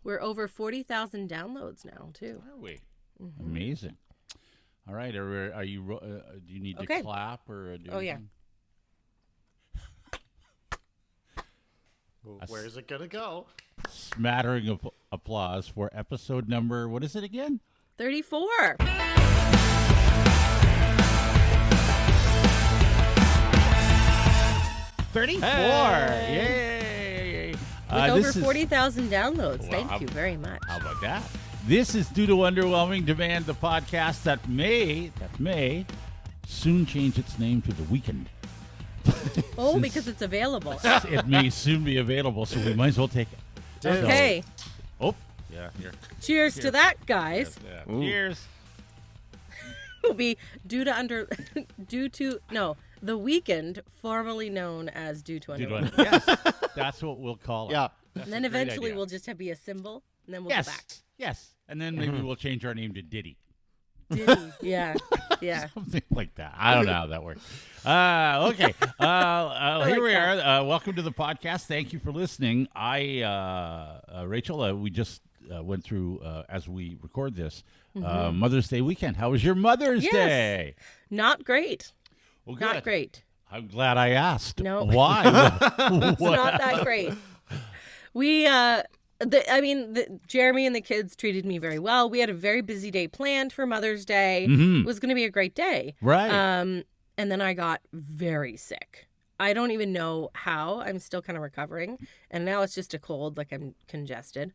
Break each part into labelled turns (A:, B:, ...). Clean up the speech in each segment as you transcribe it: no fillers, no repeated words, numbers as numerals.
A: We're over 40,000 downloads now, too.
B: Are we? Mm-hmm. Amazing. All right. Are you? Do you need to clap or do anything?
C: Well, where's it gonna go?
B: Smattering of applause for episode number. What is it again?
A: 34.
B: 34.
A: Yay! With over 40,000 downloads.
B: Well,
A: Thank you very much.
B: How about that? This is Due to Underwhelming Demand, the podcast that may soon change its name to The Weekend.
A: Because it's available.
B: It may soon be available, so we might as well take it.
A: Okay.
B: Yeah, here.
A: Cheers to that, guys.
B: Yes, yeah. Cheers.
A: Will be The Weekend, formerly known as Due to Underwhelming.
B: Yes, that's what we'll call it.
C: Yeah.
A: And then eventually we'll just be a symbol, and then we'll go back.
B: Yes, and then maybe we'll change our name to Diddy.
A: Diddy, yeah.
B: Something like that. I don't know how that works. Okay, here we are. Welcome to the podcast. Thank you for listening. Rachel, we just went through, as we record this, Mother's Day weekend. How was your Mother's Day?
A: Not great.
B: Well, good.
A: Not great.
B: I'm glad I asked.
A: No.
B: Why?
A: It's not that great. We, Jeremy and the kids treated me very well. We had a very busy day planned for Mother's Day. Mm-hmm. It was going to be a great day.
B: Right.
A: And then I got very sick. I don't even know how. I'm still kind of recovering. And now it's just a cold, like I'm congested.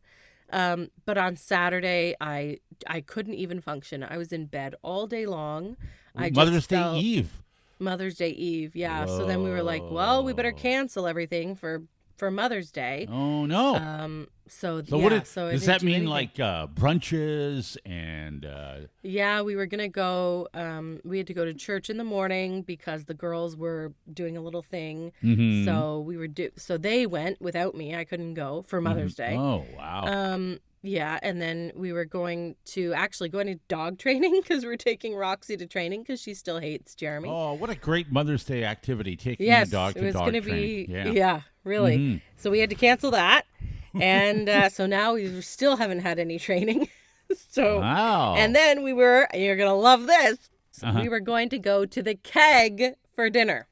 A: But on Saturday, I couldn't even function. I was in bed all day long.
B: Mother's Day Eve.
A: Mother's Day Eve, yeah. Whoa. So then we were like, well, we better cancel everything for Mother's Day.
B: Oh no.
A: So
B: what
A: does
B: that mean? Like brunches and
A: yeah, we were gonna go. We had to go to church in the morning because the girls were doing a little thing. Mm-hmm. So we were so they went without me. I couldn't go for Mother's Day.
B: Oh wow.
A: Yeah, and then we were going to dog training because we're taking Roxy to training because she still hates Jeremy.
B: Oh, what a great Mother's Day activity, taking your dog to dog training.
A: Yeah, really. Mm-hmm. So we had to cancel that, and so now we still haven't had any training. So,
B: wow.
A: And then you're going to love this, we were going to go to the Keg for dinner.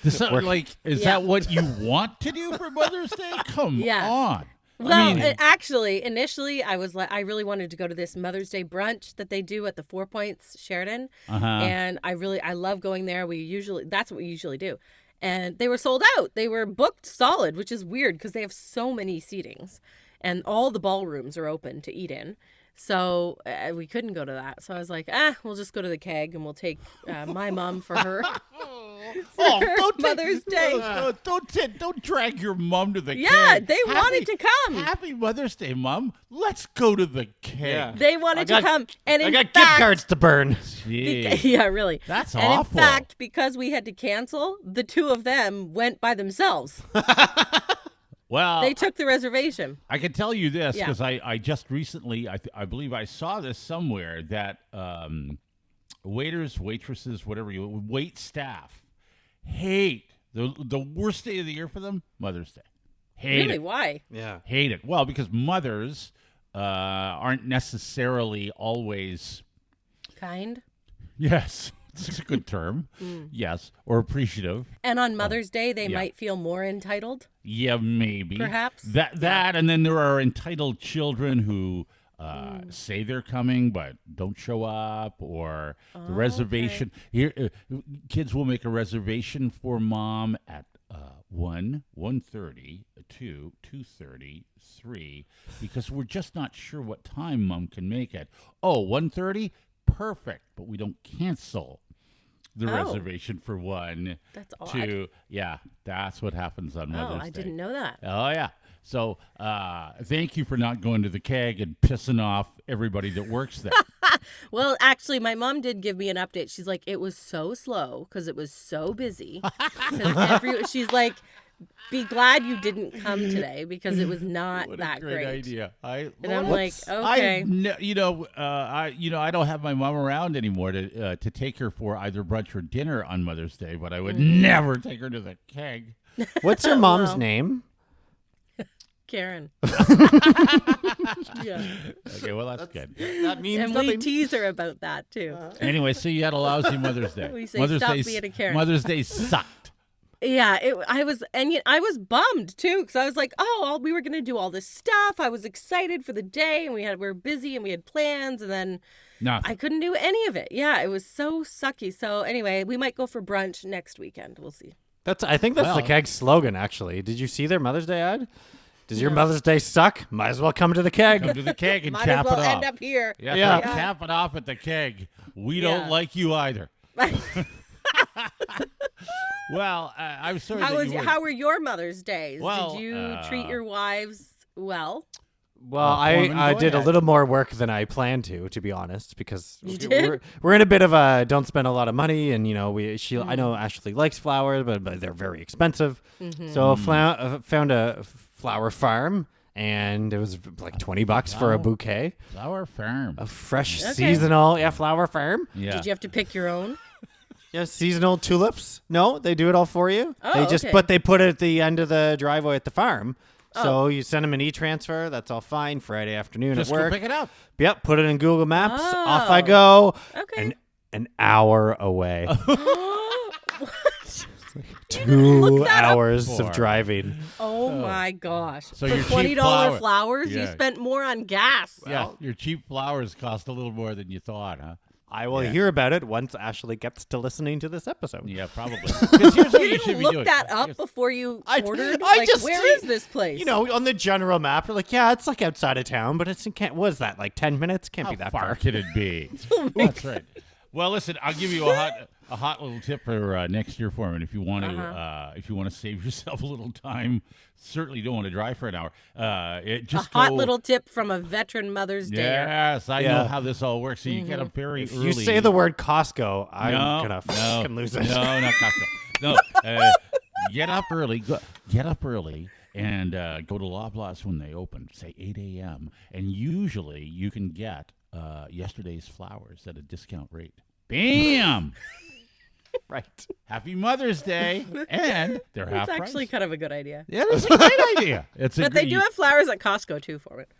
B: Is that what you want to do for Mother's Day? Come on.
A: Well, actually, initially, I was like, I really wanted to go to this Mother's Day brunch that they do at the 4 Points Sheridan, and I love going there. That's what we usually do, and they were sold out. They were booked solid, which is weird because they have so many seatings, and all the ballrooms are open to eat in. So we couldn't go to that. So I was like, we'll just go to the Keg and we'll take my mom for her. Mother's Day.
B: Don't drag your mom to the Keg.
A: Yeah, they wanted to come.
B: Happy Mother's Day, Mom. Let's go to the Keg.
A: Yeah. They wanted to come. And
C: I got gift cards to burn.
A: Yeah, really.
B: That's
A: and
B: awful.
A: In fact, because we had to cancel, the two of them went by themselves.
B: Well,
A: they took the reservation.
B: I can tell you this because I just recently, I believe I saw this somewhere, that waiters, waitresses, wait staff hate the worst day of the year for them, Mother's Day. Hate it.
A: Why?
C: Yeah.
B: Hate it. Well, because mothers aren't necessarily always
A: kind.
B: Yes. It's a good term. Yes. Or appreciative.
A: And on Mother's Day, they might feel more entitled.
B: Yeah, maybe.
A: Perhaps.
B: That, and then there are entitled children who say they're coming but don't show up, or the reservation. Okay. Here, kids will make a reservation for mom at 1:30, 2:30, 3, because we're just not sure what time mom can make it. 1:30? Perfect, but we don't cancel the reservation for 1.
A: That's odd.
B: 2. Yeah, that's what happens on Mother's Day.
A: I didn't know that.
B: Oh, yeah. So thank you for not going to the Keg and pissing off everybody that works there.
A: Well, actually, my mom did give me an update. She's like, it was so slow because it was so busy. She's like, be glad you didn't come today because it was not that great.
B: What a great idea!
A: I'm like, okay.
B: I don't have my mom around anymore to take her for either brunch or dinner on Mother's Day, but I would never take her to the Keg.
C: What's your mom's name?
A: Karen. Yeah.
B: Okay, well, that's good.
C: That means
A: And
C: nothing.
A: we tease her about that, too.
B: Anyway, so you had a lousy Mother's Day.
A: We say,
B: Mother's
A: "Stop
B: Day,
A: being a Karen."
B: Mother's Day sucked.
A: Yeah, I was bummed too because I was like, oh, we were gonna do all this stuff. I was excited for the day, and we were busy and we had plans, and then
B: Nothing.
A: I couldn't do any of it. Yeah, it was so sucky. So anyway, we might go for brunch next weekend. We'll see.
C: I think that's the keg slogan, actually. Did you see their Mother's Day ad? Does your Mother's Day suck? Might as well come to the keg.
B: Come to the keg and
A: Might
B: cap
A: as well
B: it off.
A: end up here.
B: Yeah. Cap it off at the keg. We don't like you either. Well, I'm sorry.
A: How were your Mother's Days?
B: Well,
A: did you treat your wives well?
C: Well,
B: Foreman,
C: I
B: go
C: did a
B: ahead.
C: little more work than I planned to be honest, because
A: You did?
C: we're in a bit of a don't spend a lot of money, and I know Ashley likes flowers, but they're very expensive. So found a flower farm, and it was like $20 for a bouquet,
B: Flower Farm.
C: a fresh seasonal flower farm.
B: Yeah.
A: Did you have to pick your own?
C: Yeah, seasonal tulips. No, they do it all for you.
A: Oh, okay.
C: But they put it at the end of the driveway at the farm. So you send them an e-transfer. That's all fine. Friday afternoon
B: Just
C: at work.
B: go pick it up.
C: Yep, put it in Google Maps.
A: Oh.
C: Off I go.
A: Okay.
C: An hour away.
A: What?
C: 2
A: that up
C: hours
B: for?
C: of driving.
A: Oh my gosh!
B: So
A: for
B: your cheap
A: $20
B: flower-
A: flowers, you
B: Yeah.
A: spent more on gas.
B: Yeah, your cheap flowers cost a little more than you thought, huh?
C: I will hear about it once Ashley gets to listening to this episode.
B: Yeah, probably. 'Cause here's what
A: You
B: you should
A: didn't
B: be
A: look
B: doing.
A: that up
B: Here's-
A: before you ordered.
C: I
A: Like,
C: just
A: where
C: see-
A: is this place?
C: You know, on the general map, we're like, yeah, it's like outside of town, but what is that, like 10 minutes? Can't
B: How
C: be that
B: far
C: far.
B: could it be? That's right. Well, listen, I'll give you a hot little tip for next year, Foreman. If you want to save yourself a little time, certainly don't want to drive for an hour. Just
A: a hot
B: go-
A: little tip from a veteran Mother's Day.
B: Yes, I
C: Yeah.
B: know how this all works. So you get up very
C: If
B: early.
C: you say the word Costco, I'm gonna fucking lose it.
B: No, not Costco. No, get up early. Get up early and go to Loblaws when they open. Say 8 a.m. And usually you can get yesterday's flowers at a discount rate. Bam!
C: Right.
B: Happy Mother's Day, and they're half
A: It's actually
B: price.
A: kind of a good idea.
B: Yeah, that's a great idea. It's a
A: But they
B: great-
A: do have flowers at Costco too for it.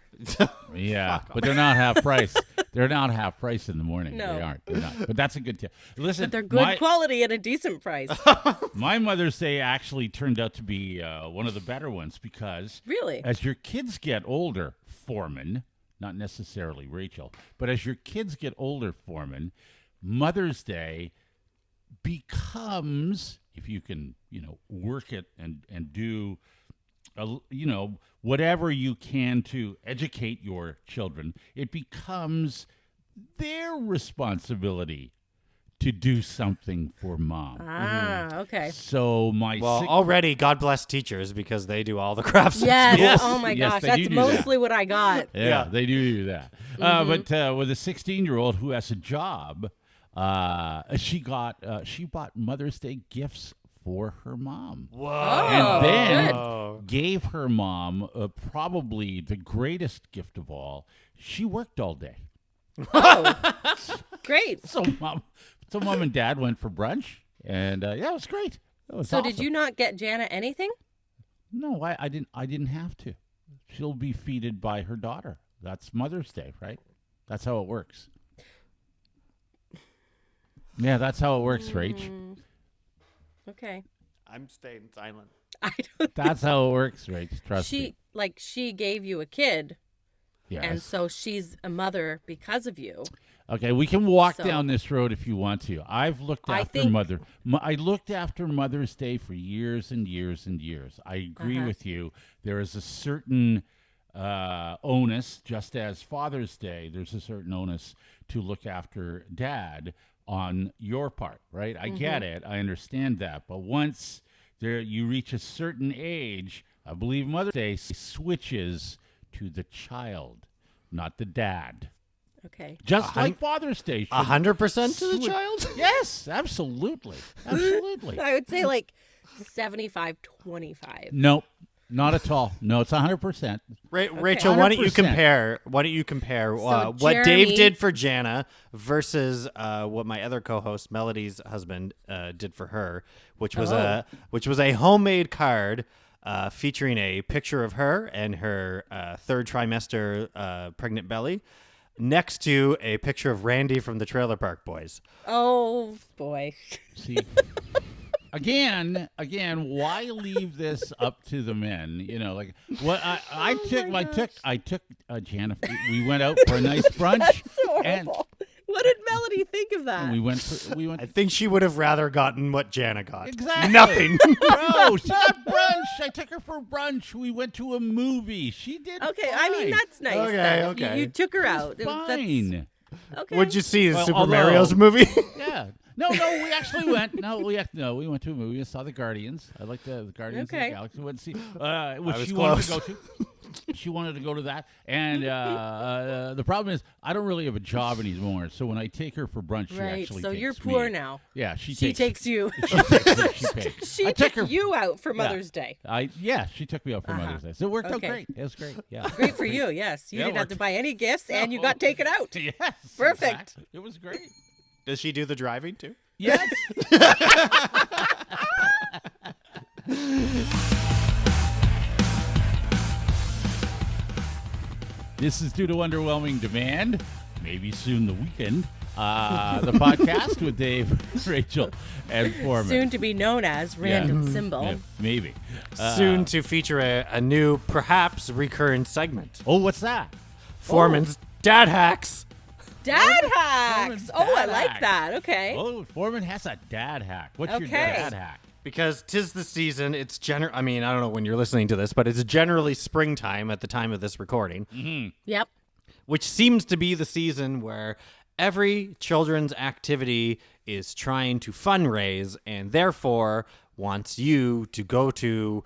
B: Yeah, but they're not half price. They're not half price in the morning.
A: No.
B: They aren't. They're not. But that's a good tip. Listen,
A: But they're good quality at a decent price.
B: my Mother's Day actually turned out to be one of the better ones because
A: Really?
B: as your kids get older, Foreman, not necessarily Rachel, but as your kids get older, Foreman, Mother's Day becomes, if you can, work it and do, whatever you can to educate your children, it becomes their responsibility to do something for mom.
A: Okay.
B: So
C: Already, God bless teachers because they do all the crafts.
A: Yes.
B: Yes.
A: Oh my
B: Yes,
A: gosh.
B: they
A: That's
B: do that.
A: mostly what I got.
B: Yeah, they do that. But with a 16-year-old who has a job, she bought Mother's Day gifts for her mom.
C: Whoa.
B: And then
C: good.
B: gave her mom probably the greatest gift of all. She worked all day.
A: Oh, great.
B: So mom and dad went for brunch, and it was great. It was
A: So
B: awesome.
A: did you not get Jana anything?
B: No, I didn't have to. She'll be feted by her daughter. That's Mother's Day, right? That's how it works. Yeah, that's how it works, Rach.
A: Okay.
C: I'm staying silent.
A: I don't.
B: That's how it works, Rach. Trust me.
A: She gave you a kid,
B: Yes.
A: and so she's a mother because of you.
B: Okay, we can walk
A: So-
B: down this road if you want to. I've looked
A: I
B: after
A: think-
B: I looked after Mother's Day for years and years and years. I agree with you. There is a certain onus, just as Father's Day, there's a certain onus to look after Dad on your part, right? I get it. I understand that. But once you reach a certain age, I believe Mother's Day switches to the child, not the dad.
A: Okay.
B: Just like Father's Day. should
C: 100% to the
B: switch-
C: child?
B: Yes, absolutely. Absolutely.
A: I would say like 75-25.
B: Nope, not at all. No, it's 100%.
C: Rachel, why don't you
B: 100%.
C: compare? Why don't you compare what
A: Jeremy-
C: Dave did for Jana versus what my other co-host Melody's husband did for her, which was a homemade card featuring a picture of her and her third trimester pregnant belly next to a picture of Randy from the Trailer Park Boys.
A: Oh, boy.
B: See, again, why leave this up to the men? You know, like what I took Jana. We went out for a nice brunch.
A: That's horrible.
B: And
A: what did Melody think of that?
B: we went.
C: I think she would have rather gotten what Jana got.
B: Exactly.
C: Nothing.
B: Bro, she got brunch. I took her for brunch. We went to a movie. She did
A: Okay,
B: fine.
A: I mean, that's nice.
C: Okay,
A: then.
C: okay.
A: You took her out.
B: Fine.
A: Okay.
C: What'd you see? The Super
B: although-
C: Mario's movie?
B: Yeah. No, we actually went. We went to a movie and saw the Guardians. I like the Guardians of the Galaxy. Went to see, which she wanted to go to. She wanted to go to that, and the problem is I don't really have a job anymore. So when I take her for brunch, she
A: Right.
B: actually
A: So
B: takes
A: you're poor
B: me.
A: now.
B: Yeah, she
A: takes you.
B: She pays.
A: She
B: I
A: took
B: her.
A: you out for Mother's Day.
B: She took me out for Mother's Day. So it worked out great. It was great. Yeah.
A: Great for you. Yes, you
B: Yeah, it
A: didn't have to
B: worked.
A: buy any gifts, and you got taken out.
B: Yes.
A: Perfect.
B: exactly. It was great.
C: Does she do the driving too?
B: Yes. This is Due to Underwhelming Demand. Maybe soon the weekend. The podcast with Dave, Rachel, and Forman.
A: Soon to be known as Random Symbol.
B: Yeah, maybe.
C: Soon to feature a new, perhaps recurrent segment.
B: Oh, what's that?
C: Foreman's Dad Hacks.
A: Dad hacks.
B: Foreman's
A: Oh, I
B: dad
A: like
B: hack.
A: that. Okay.
B: Oh, Forman has a dad hack. What's your
A: Okay.
B: dad hack?
C: Because 'tis the season, it's I mean, I don't know when you're listening to this, but it's generally springtime at the time of this recording,
A: Yep.
C: which seems to be the season where every children's activity is trying to fundraise and therefore wants you to go to,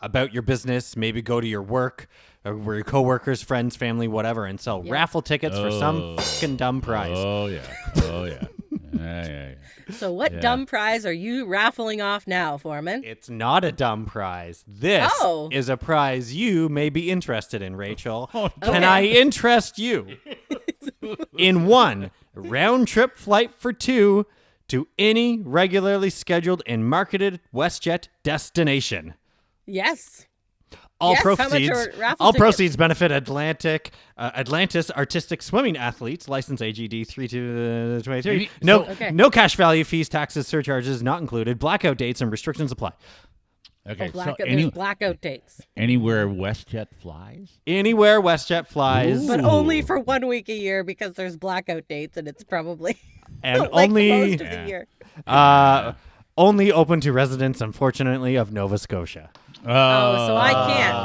C: about your business, maybe go to your work or where your coworkers, friends, family, whatever, and sell raffle tickets for some fucking dumb prize.
B: Oh, yeah. Oh, yeah. Yeah.
A: So what dumb prize are you raffling off now, Foreman?
C: It's not a dumb prize. This is a prize you may be interested in, Rachel. Can I interest you in one round-trip flight for two to any regularly scheduled and marketed WestJet destination?
A: Yes.
C: All
A: Yes, how much
C: proceeds.
A: are raffle
C: All
A: tickets?
C: proceeds benefit Atlantis artistic swimming athletes. License AGD 3223. No,
A: Okay.
C: no cash value, fees, taxes, surcharges not included. Blackout dates and restrictions apply.
B: Okay,
A: There's blackout dates.
B: anywhere WestJet flies?
C: Anywhere WestJet flies,
A: But only for 1 week a year because there's blackout dates and it's probably
C: and
A: like
C: only
A: most of the year.
C: only open to residents, unfortunately, of Nova Scotia.
A: Oh, so I can't.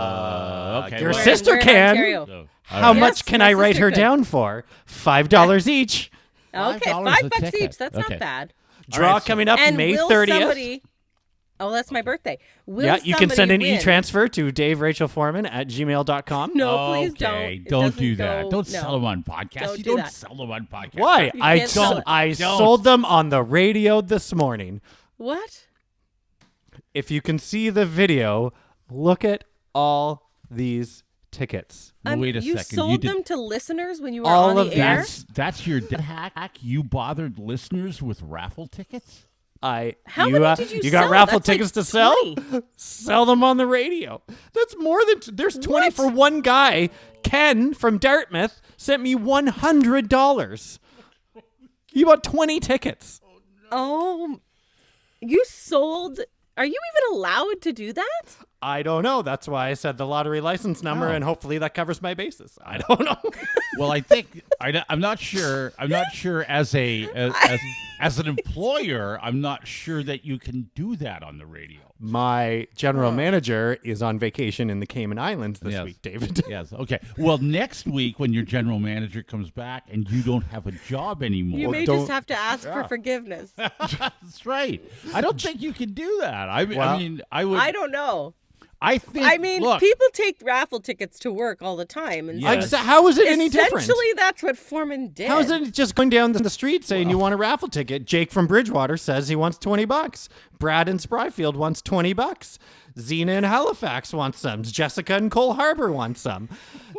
B: Okay.
C: Your
B: well,
C: sister
A: We're in
C: can.
A: Ontario.
B: so-
C: How
A: Yes,
C: much can
A: my
C: I write
A: sister
C: her
A: could.
C: down for? $5 each.
A: Okay,
B: $5
A: $5
B: a
A: bucks
B: ticket.
A: each. That's
B: Okay.
A: not bad.
C: Draw
B: right, so-
C: coming up
A: And
C: May
A: will
C: 30th.
A: somebody? Oh, that's my birthday. Will
C: Yeah, you can send an
A: somebody win?
C: e-transfer to daverachelforman@gmail.com.
A: No, please don't.
B: Okay,
A: It
B: don't
A: doesn't
B: do that.
A: go-
B: Don't
A: no.
B: sell them on podcasts.
A: Don't
B: You
A: do
B: don't
A: that.
B: sell them on podcasts.
C: Why?
A: You can't sell it.
C: I
B: Don't.
C: sold them on the radio this morning.
A: What?
C: If you can see the video, look at all these tickets.
B: Wait a
A: you
B: second.
A: sold
B: You did-
A: them to listeners when you were
C: All
A: on
C: of
A: the air?
B: That's your dad hack? You bothered listeners with raffle tickets?
A: How many did you
C: got
A: sell?
C: raffle
A: That's like
C: tickets to sell?
A: 20.
C: Sell them on the radio. That's more than there's 20
A: What?
C: for one guy. Ken from Dartmouth sent me $100. He bought 20 tickets.
A: Oh, you sold. Are you even allowed to do that?
C: I don't know. That's why I said the lottery license number, and hopefully that covers my basis. I don't know.
B: Well, I think I'm not sure. I'm not sure as an employer. I'm not sure that you can do that on the radio.
C: My general manager is on vacation in the Cayman Islands this
B: Yes.
C: week, David.
B: Yes. Okay. Well, next week when your general manager comes back and you don't have a job anymore,
A: You may
C: don't-
A: just have to ask for forgiveness.
B: that's right. I don't think you can do that. I
C: Well,
B: mean, I would.
A: I don't know.
B: I think.
A: I mean,
B: look,
A: people take raffle tickets to work all the time, and
B: Yes.
C: How is it any different?
A: essentially that's what Foreman did.
C: How is it just going down the street saying you want a raffle ticket? Jake from Bridgewater says he wants $20. Brad in Spryfield wants $20. Zena in Halifax wants some. Jessica in Cole Harbor wants some.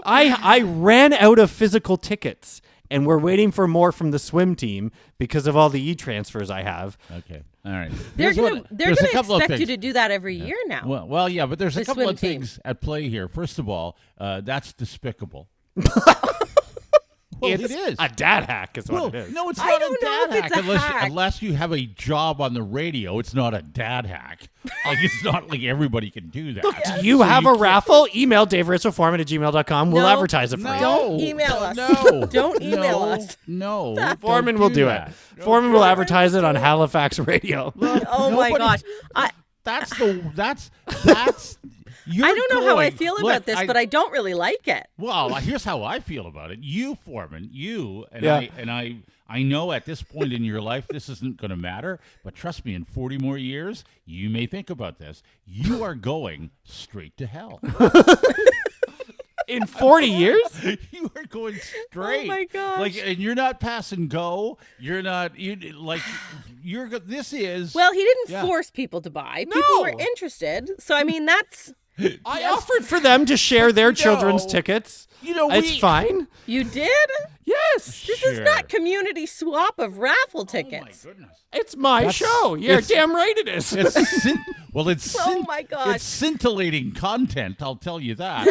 C: I ran out of physical tickets, and we're waiting for more from the swim team because of all the e-transfers I have.
B: Okay. All right.
A: They're
B: Here's
A: gonna
B: a couple of
A: expect you
B: things.
A: to do that every year now.
B: Well, yeah, but there's a
A: The
B: couple
A: swim
B: of
A: team.
B: things at play here. First of all, that's despicable. Well,
C: It's
B: it is.
C: a dad hack is what
B: Well,
C: it is.
B: no, it's
A: I
B: not
A: don't
B: a
A: know
B: dad
A: if it's
B: hack
A: a hack.
B: unless you have a job on the radio. It's not a dad hack. Like it's not like everybody can do that.
C: Do you have a raffle? Email daveritzelforman@gmail.com. We'll
A: No.
C: advertise it for
B: No,
C: you.
A: Don't email us.
B: No,
A: Don't email
B: no,
A: us.
B: No,
C: Foreman
B: don't
C: will do
B: that.
C: it. Foreman will advertise it on Halifax radio.
A: Oh my
B: Nobody-
A: gosh.
B: That's. You're
A: I don't know how I
B: going-
A: feel
B: Look,
A: about this, but I don't really like it.
B: Well, here's how I feel about it. You, Foreman, you and
C: Yeah.
B: I know at this point in your life this isn't going to matter, but trust me, in 40 more years, you may think about this. You are going straight to hell.
C: In 40 years?
B: You are going straight.
A: Oh my gosh.
B: Like, and you're not pass and go. You're not. You're. This is.
A: Well, he didn't
B: Yeah.
A: force people to buy. People were
C: No.
A: interested. So I mean, that's
C: I offered for them to share their
B: No.
C: children's tickets. It's fine.
A: you did.
C: Yes.
A: This is not community swap of raffle tickets.
B: Oh my goodness.
C: It's my
B: That's-
C: show. You're
B: it's-
C: damn right it is.
B: It's
A: Oh my gosh.
B: It's scintillating content. I'll tell you that.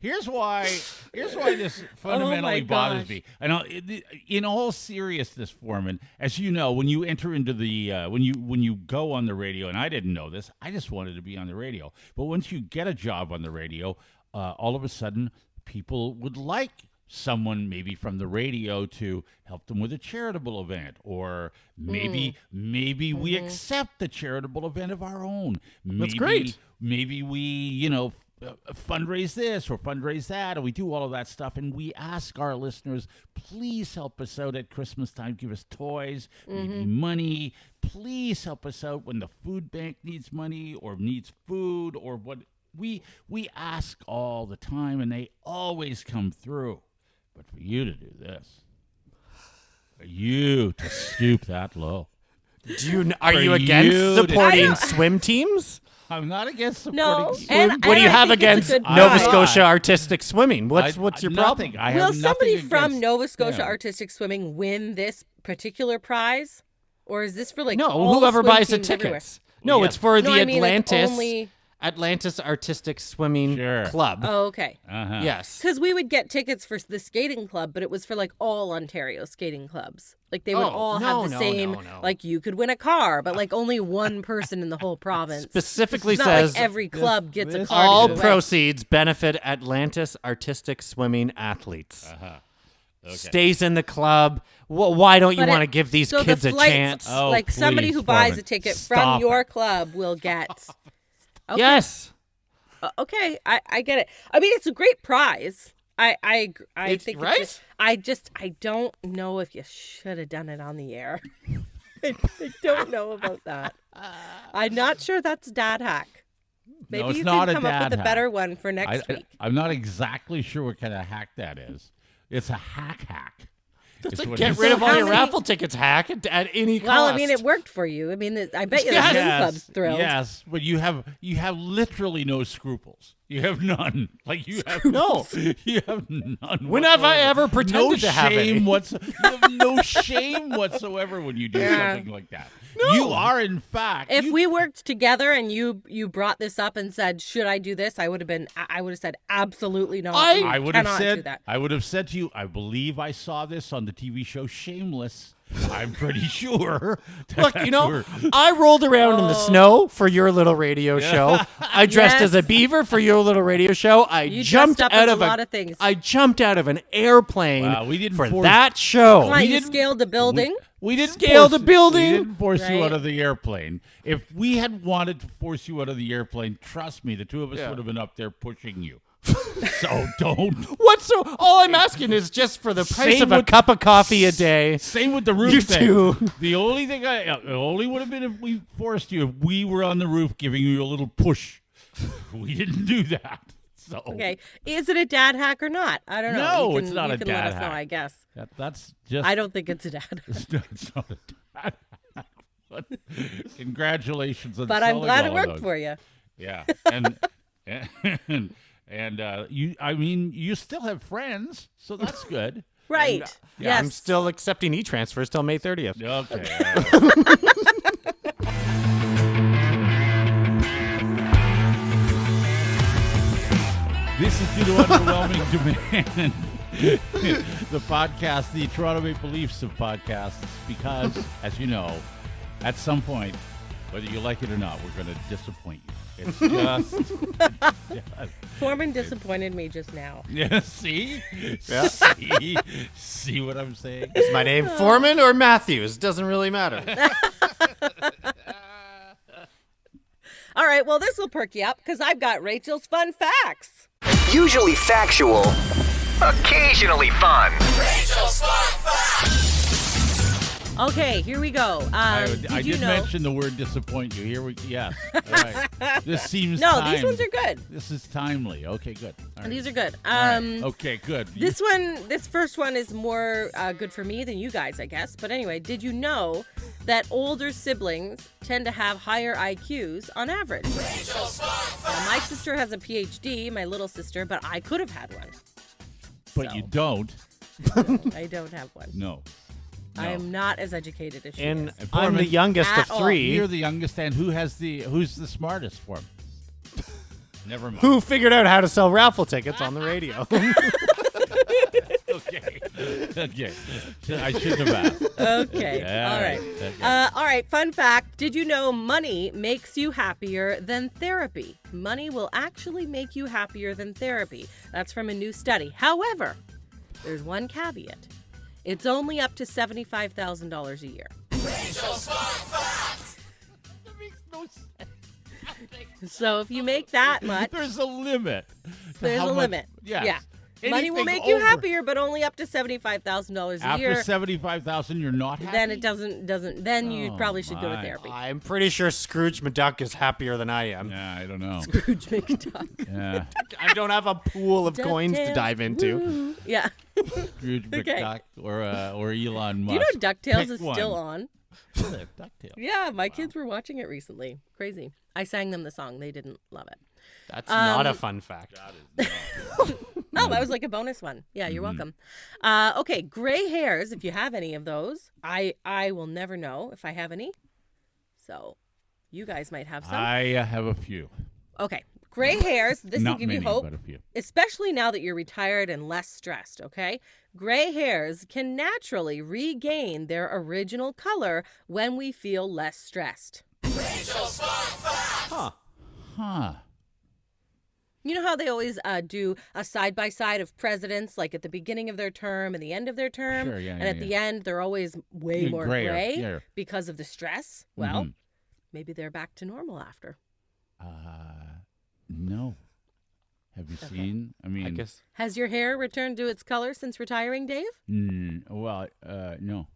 B: Here's why this fundamentally bothers
A: gosh.
B: me. And in all seriousness, Foreman, as you know, when you enter into the when you go on the radio, and I didn't know this, I just wanted to be on the radio. But once you get a job on the radio, all of a sudden, people would like someone maybe from the radio to help them with a charitable event, or maybe we accept the charitable event of our own.
C: That's great.
B: Maybe we fundraise this or fundraise that, and we do all of that stuff, and we ask our listeners, please help us out at Christmas time. Give us toys, maybe money. Please help us out when the food bank needs money or needs food, or what we ask all the time, and they always come through. But for you to do this, for you to stoop that low,
C: Are
B: For
C: you against
B: you to-
C: supporting swim teams?
B: I'm not against supporting
A: No,
B: swim.
A: and
C: What do you
A: I
C: have
A: think it's a
C: against
A: good
C: Nova
A: prize.
C: Scotia artistic swimming? What's your
B: nothing.
C: problem?
B: I
A: Will
B: have
A: somebody
B: nothing
A: from
B: against
A: Nova Scotia
B: them.
A: Artistic Swimming win this particular prize, or is this for like
C: No,
A: all
C: whoever
A: swim
C: buys the
A: teams everywhere?
C: tickets. No,
B: Well,
C: it's for
A: No,
C: the
A: I mean, like,
C: Atlantis
A: only-
C: Atlantis Artistic Swimming
B: Sure.
C: Club.
A: Oh, okay.
B: Uh-huh.
C: Yes.
A: Because we would get tickets for the skating club, but it was for like all Ontario skating clubs. Like they would
C: Oh,
A: all
C: no,
A: have the
C: no,
A: same.
C: no, no.
A: Like you could win a car, but like only one person in the whole province.
C: Specifically
A: It's not
C: says
A: like every club gets a
B: this-
A: car. to
C: all
A: give away.
C: proceeds benefit Atlantis Artistic Swimming athletes.
B: Okay.
C: Stays in the club. Why don't you
A: But
C: want to
A: it-
C: give these
A: so the
C: kids a
A: flights-
C: chance?
B: Oh,
A: like somebody
B: please,
A: who buys
B: Foreman.
A: a ticket
B: Stop
A: from your
B: it.
A: club will get. Okay.
C: Yes.
A: Okay, I get it. I mean, it's a great prize. I
C: It's-
A: think
C: right?
A: I don't know if you should have done it on the air. I don't know about that. I'm not sure that's dad hack. Maybe
B: No, it's
A: you
B: not
A: can
B: a
A: come up
B: dad
A: with a
B: hack.
A: better one for next week.
B: I'm not exactly sure what kind of hack that is. It's a hack.
C: It's
B: It's
C: like
B: what
C: get
B: it
C: rid
B: is.
C: of all
A: How
C: your
A: many-
C: raffle tickets, hack at any cost.
A: Well, I mean, it worked for you. I mean, I bet you the
C: Yes.
A: swim club's thrilled.
B: Yes, but you have literally no scruples. You have none. Like you have
C: No.
B: You have none.
C: When have I
B: whatsoever.
C: ever pretended
B: no
C: to have any?
B: shame You have no shame whatsoever when you do
A: Yeah.
B: something like that. You are, in fact.
A: If
B: you-
A: we worked together and you brought this up and said, "Should I do this?" I would have said, "Absolutely not."
C: I-
A: You
B: I would have
A: cannot do
B: said.
A: that.
B: I would have said to you. I believe I saw this on the TV show Shameless. I'm pretty sure.
C: Look,
B: that
C: you know,
B: we're-
C: I rolled around in the snow for your little radio show. I dressed
A: Yes.
C: as a beaver for your little radio show. I
A: You
C: jumped
A: dressed up
C: out
A: as
C: of
A: a lot of things.
C: I jumped out of an airplane
B: Wow, we didn't
C: for
B: force-
C: that show.
A: Come on, you
B: didn't-
A: scaled a building.
B: We didn't
C: Scale
B: force
C: the building.
B: We didn't force you
A: Right.
B: out of the airplane. If we had wanted to force you out of the airplane, trust me, the two of us
C: Yeah.
B: would have been up there pushing you. So don't.
C: What's so? All I'm asking is just for the price
B: Same
C: of a
B: with-
C: cup of coffee a day.
B: Same with the roof
C: You
B: thing.
C: too.
B: The only thing it only would have been if we forced you. If we were on the roof giving you a little push. We didn't do that. So
A: Okay, is it a dad hack or not? I don't know.
B: No,
A: You
B: it's not
A: you
B: a
A: can
B: dad
A: let us know,
B: hack.
A: I guess.
B: that's just.
A: I don't think it's a dad hack.
B: It's not a dad hack. But congratulations on
A: But I'm
B: selling
A: glad it
B: all of
A: worked
B: those.
A: for you.
B: Yeah, and you. I mean, you still have friends, so that's good.
A: Right. Yes.
C: I'm still accepting e-transfers till May 30th.
B: Okay. This is Due to Underwhelming Demand, the podcast, the Toronto Maple Leafs of podcasts, because, as you know, at some point, whether you like it or not, we're going to disappoint you. It's just...
A: Forman disappointed me just now.
B: Yeah, see?
C: Yeah.
B: See what I'm saying?
C: Is my name Forman or Matthews? Doesn't really matter.
A: All right, well, this will perk you up because I've got Rachel's fun facts.
D: Usually factual, occasionally fun. Rachel's Fun Facts.
A: Okay, here we go.
B: I
A: you
B: did
A: know?
B: mention the word disappoint you. Here we yes. All right. This seems
A: No,
B: timed.
A: these ones are good.
B: This is timely. Okay, good. All right.
A: These are good.
B: All right. Okay, good.
A: This first one is more good for me than you guys, I guess. But anyway, did you know that older siblings tend to have higher IQs on average? Now, my sister has a PhD, my little sister, but I could have had one.
B: But you don't.
A: I don't have one.
B: No.
A: I am not as educated as she
C: And
A: is.
C: I'm the youngest
A: At
C: of
A: all.
C: three.
B: You're the youngest, and who's the smartest for him? Never mind.
C: Who figured out how to sell raffle tickets on the radio?
B: Okay. Okay. I shouldn't have asked.
A: Okay.
B: Yeah,
A: All right.
B: okay.
A: All right. Fun fact. Did you know money makes you happier than therapy? Money will actually make you happier than therapy. That's from a new study. However, there's one caveat. It's only up to $75,000 a year.
B: That makes no sense.
A: So if you make that much,
B: There's a limit. to
A: there's
B: how
A: a
B: much-
A: limit.
B: Yes.
A: Yeah. Money will
B: Anything
A: make you
B: over-
A: happier, but only up to $75,000 a
B: After
A: year.
B: 75,000, you're not happy.
A: Then it doesn't. Then you
B: Oh,
A: probably should go to
B: my.
A: therapy.
C: I'm pretty sure Scrooge McDuck is happier than I am.
B: Yeah, I don't know.
A: Scrooge McDuck.
B: Yeah.
C: I don't have a pool of coins to
A: DuckTales,
C: dive into.
A: woo. Yeah.
B: Scrooge
A: Okay.
B: McDuck or Elon Musk.
A: You know DuckTales
B: Pick
A: is
B: one.
A: still on.
B: DuckTales.
A: Yeah, my kids were watching it recently. Crazy. I sang them the song. They didn't love it.
C: That's not a fun fact.
A: Oh, that was like a bonus one. Yeah, you're welcome. Okay, gray hairs, if you have any of those. I will never know if I have any. So you guys might have some.
B: I have a few.
A: Okay, gray hairs, this
B: Not
A: will give
B: many,
A: you hope.
B: but a few.
A: Especially now that you're retired and less stressed, okay? Gray hairs can naturally regain their original color when we feel less stressed.
C: Huh.
B: Huh.
A: You know how they always do a side-by-side of presidents, like at the beginning of their term and the end of their term?
B: Sure, yeah,
A: And
B: yeah,
A: at the end, they're always way
B: Yeah,
A: more
B: grayer,
A: gray
B: yeah.
A: because of the stress. Well,
B: Mhm.
A: maybe they're back to normal after.
B: No. Have you seen? I mean,
C: I guess.
A: Has your hair returned to its color since retiring, Dave?
B: no.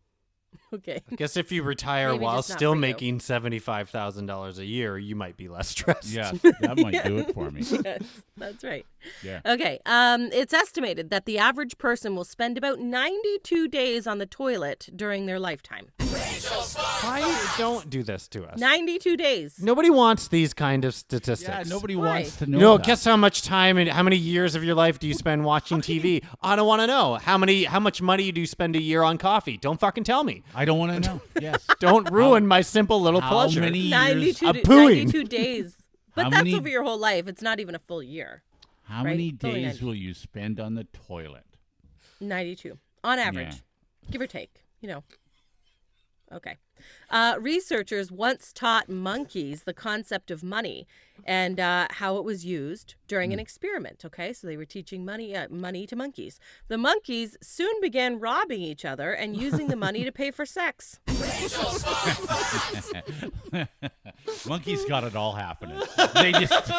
A: Okay.
C: I guess if you retire
A: Maybe
C: while
A: just not
C: still
A: for you.
C: making $75,000 a year, you might be less stressed.
B: Yeah, that might do it for me.
A: Yes, that's right.
B: Yeah.
A: Okay. It's estimated that the average person will spend about 92 days on the toilet during their lifetime.
C: Why don't do this to us?
A: 92 days.
C: Nobody wants these kind of statistics.
B: Yeah, nobody
A: Why?
B: wants to know.
C: No,
B: that.
C: guess how much time and how many years of your life do you spend watching TV? I don't want to know. How much money do you spend a year on coffee? Don't fucking tell me.
B: I don't want to know. Yes.
C: Don't ruin my simple little
B: how
C: pleasure.
B: many years?
A: 92,
C: I'm pooing.
A: 92 days. But
B: How
A: that's
B: many-
A: over your whole life. It's not even a full year.
B: How
A: Right?
B: many
A: It's only
B: days
A: 90.
B: will you spend on the toilet?
A: 92 on average,
B: Yeah.
A: give or take, Okay. Researchers once taught monkeys the concept of money and how it was used during an experiment. Okay, so they were teaching money to monkeys. The monkeys soon began robbing each other and using the money to pay for sex.
B: Monkeys got it all happening. They just,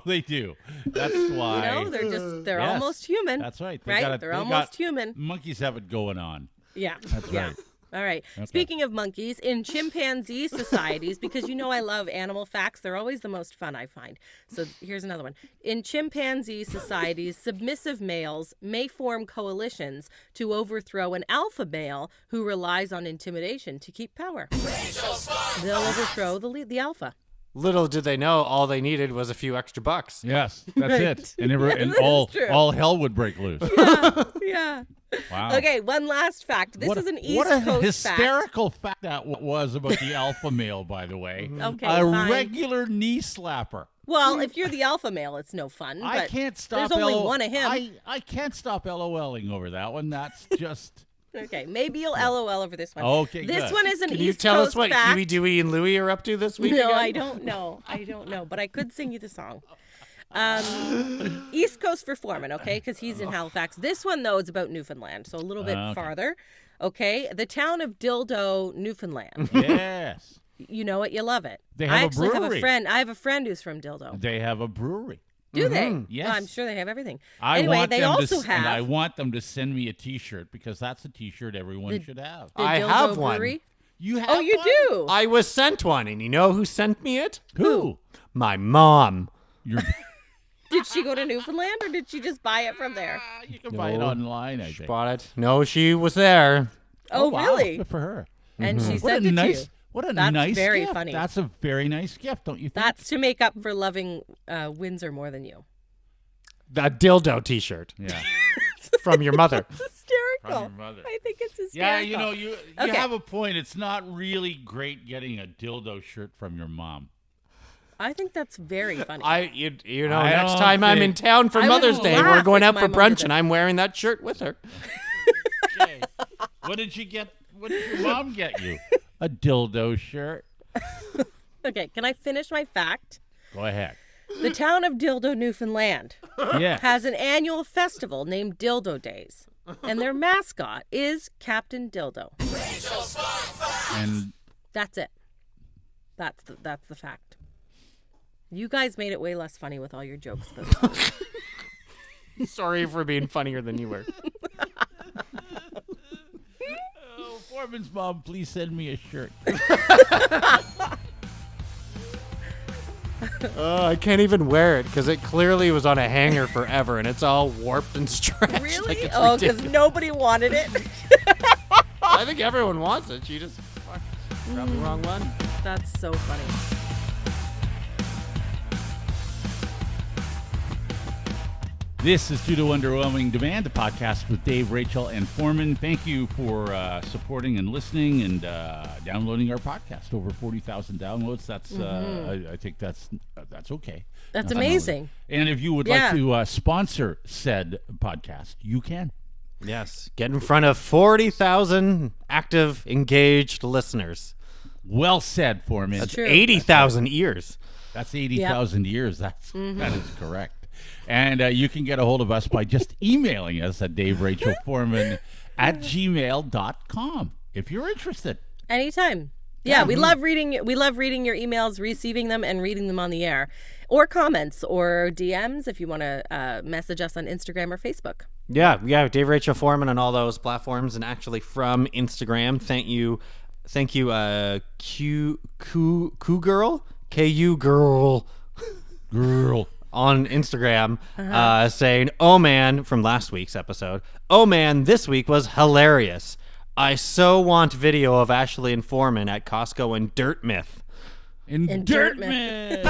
B: they do. That's why.
A: They're
B: Yes,
A: almost human.
B: That's right.
A: Right? They're almost human.
B: Monkeys have it going on.
A: Yeah.
B: That's
A: yeah.
B: right.
A: All right.
B: Okay.
A: Speaking of monkeys, in chimpanzee societies, because I love animal facts, they're always the most fun, I find. So here's another one. In chimpanzee societies, submissive males may form coalitions to overthrow an alpha male who relies on intimidation to keep power. They'll overthrow the alpha.
C: Little did they know, all they needed was a few extra bucks.
B: Yes, that's
A: Right.
B: it. And,
A: Yeah,
B: and
A: that is true.
B: all hell would break loose.
A: Yeah.
B: Wow.
A: Okay, one last fact. This is an East
B: What a
A: Coast
B: hysterical fact that was about the alpha male, by the way.
A: Okay,
B: a
A: fine.
B: regular knee slapper.
A: Well, if you're the alpha male, it's no fun.
B: I
A: but
B: can't stop.
A: There's only one of him.
B: I can't stop LOLing over that one. That's just.
A: Okay, maybe you'll LOL over this one.
B: Okay,
A: this
B: good.
A: one is an
C: Can
A: East
C: you tell
A: Coast
C: us what
A: fact.
C: Huey, Dewey, and Louie are up to this week?
A: No,
C: again?
A: I don't know. But I could sing you the song. East Coast for Forman, okay? Because he's in Halifax. This one, though, is about Newfoundland, so a little bit farther. Okay? The town of Dildo, Newfoundland.
B: Yes.
A: You know it, you love it.
B: They have
A: I
B: a
A: actually have a
B: brewery.
A: friend. I have a friend who's from Dildo.
B: They have a brewery.
A: Do they?
B: Yes.
A: Well, I'm sure they have everything.
B: I want
A: they
B: them
A: also
B: to,
A: have
B: and I want them to send me a T-shirt because that's a T-shirt everyone should have.
A: the
C: I
A: Dildo
C: have one.
A: Brewery.
B: You have?
A: Oh, you
B: one?
A: do?
C: I was sent one, and you know who sent me it?
B: Who?
C: My mom.
B: You're.
A: Did she go to Newfoundland or did she just buy it from there?
B: You can buy it online. I think.
C: Bought it. No, she was there.
A: Oh,
B: wow.
A: really?
B: Good for her.
A: And she
B: What a
A: sent it
B: nice.
A: to you.
B: What a
A: That's
B: nice
A: very
B: gift.
A: funny.
B: That's a very nice gift, don't you think?
A: That's to make up for loving Windsor more than you.
C: The dildo T-shirt
B: yeah.
C: from your mother.
A: It's hysterical.
B: From your mother.
A: I think it's
B: Yeah,
A: hysterical.
B: you
A: Okay.
B: have a point. It's not really great getting a dildo shirt from your mom.
A: I think that's very funny.
C: You know,
B: I
C: next
B: don't
C: time I'm in
B: think-
C: town for
A: I
C: Mother's
A: would
C: Day,
A: laugh
C: we're going
A: if
C: out
A: my
C: for
A: mom did
C: brunch,
A: that.
C: and I'm wearing that shirt with her.
B: Okay. What did you get? What did your mom get you? A dildo shirt.
A: Okay, can I finish my fact?
B: Go ahead.
A: The town of Dildo, Newfoundland
B: Yeah.
A: has an annual festival named Dildo Days. And their mascot is Captain Dildo.
B: And
A: That's it. That's the fact. You guys made it way less funny with all your jokes about it.
C: Sorry for being funnier than you were.
B: oh, Forman's mom, please send me a shirt.
C: I can't even wear it because it clearly was on a hanger forever, and it's all warped and stretched.
A: Really?
C: Like it's
A: Oh, because
C: ridiculous.
A: nobody wanted it?
C: I think everyone wants it. She just grabbed the wrong one.
A: That's so funny.
B: This is Due to Underwhelming Demand, the podcast with Dave, Rachel, and Forman. Thank you for supporting and listening and downloading our podcast. Over 40,000 downloads. That's I think that's okay.
A: That's
B: Nothing wrong with
A: amazing.
B: it. And if you would like to sponsor said podcast, you can.
C: Yes, get in front of 40,000 active, engaged listeners.
B: Well said, Forman.
C: That's
A: true.
C: 80,000 ears.
B: That's 80,000 years. That is correct. And you can get a hold of us by just emailing us at daverachelforman@gmail.com if you're interested.
A: Anytime. Yeah, we love reading your emails, receiving them, and reading them on the air. Or comments or DMs if you want to message us on Instagram or Facebook.
C: Yeah, Dave Rachel Forman on all those platforms, and actually from Instagram. Thank you, Q Girl, KU Girl. On Instagram, saying, "Oh man," from last week's episode. "Oh man, this week was hilarious. I so want video of Ashley and Forman at Costco and Dirt Myth."
B: In
A: Dirtman.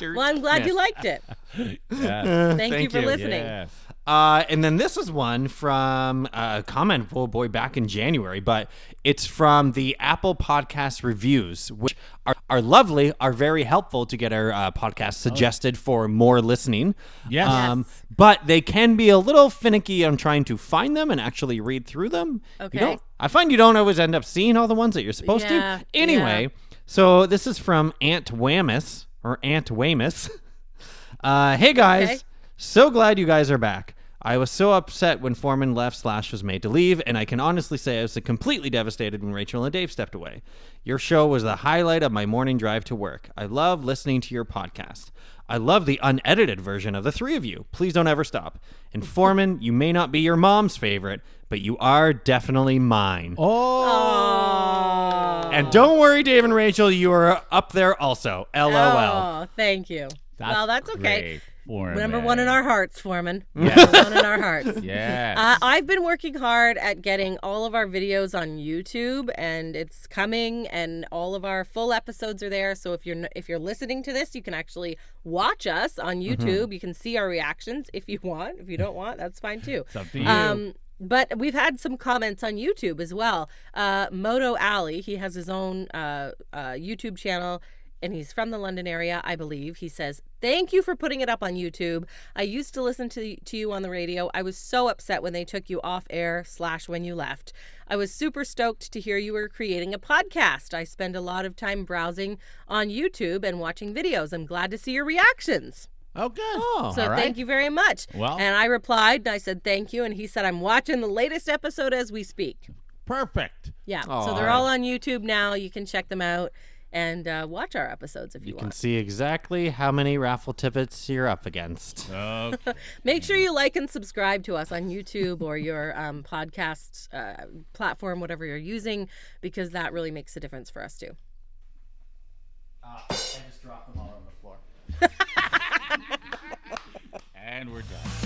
A: Well, I'm glad you liked it.
B: Yeah.
A: Thank you for listening.
B: Yes.
C: And then this is one from a comment, oh boy, back in January, but it's from the Apple Podcast reviews, which are lovely, are very helpful to get our podcast suggested for more listening.
B: Yes.
C: But they can be a little finicky on trying to find them and actually read through them.
A: Okay.
C: I find you don't always end up seeing all the ones that you're supposed
A: Yeah,
C: to. Anyway, so this is from Aunt Whammis, or Aunt Wamus. Hey guys,
A: Okay.
C: so glad you guys are back. I was so upset when Forman left / was made to leave, and I can honestly say I was completely devastated when Rachel and Dave stepped away. Your show was the highlight of my morning drive to work. I love listening to your podcast. I love the unedited version of the three of you. Please don't ever stop. And Forman, you may not be your mom's favorite, but you are definitely mine.
A: Oh.
C: And don't worry, Dave and Rachel, you are up there also. LOL.
A: Oh, thank you. That's okay.
B: Great, Forman.
A: Number one in our hearts, Forman.
B: Yes.
A: Number one in our hearts.
B: Yes.
A: I've been working hard at getting all of our videos on YouTube, and it's coming, and all of our full episodes are there. So if you're listening to this, you can actually watch us on YouTube. You can see our reactions if you want. If you don't want, that's fine too.
B: It's up to you.
A: But we've had some comments on YouTube as well. Moto Ali, he has his own YouTube channel, and he's from the London area, I believe. He says, "Thank you for putting it up on YouTube. I used to listen to you on the radio. I was so upset when they took you off air / when you left. I was super stoked to hear you were creating a podcast. I spend a lot of time browsing on YouTube and watching videos. I'm glad to see your reactions."
B: Oh, good.
A: So thank you very much.
B: Well,
A: and I replied, and I said, thank you. And he said, I'm watching the latest episode as we speak.
B: perfect.
A: Yeah. So they're all on YouTube now. You can check them out and watch our episodes if you want.
C: You can see exactly how many raffle tickets you're up against.
B: Okay.
A: Make sure you like and subscribe to us on YouTube or your podcast platform, whatever you're using, because that really makes a difference for us too.
C: I just dropped them all on the floor.
B: And we're done.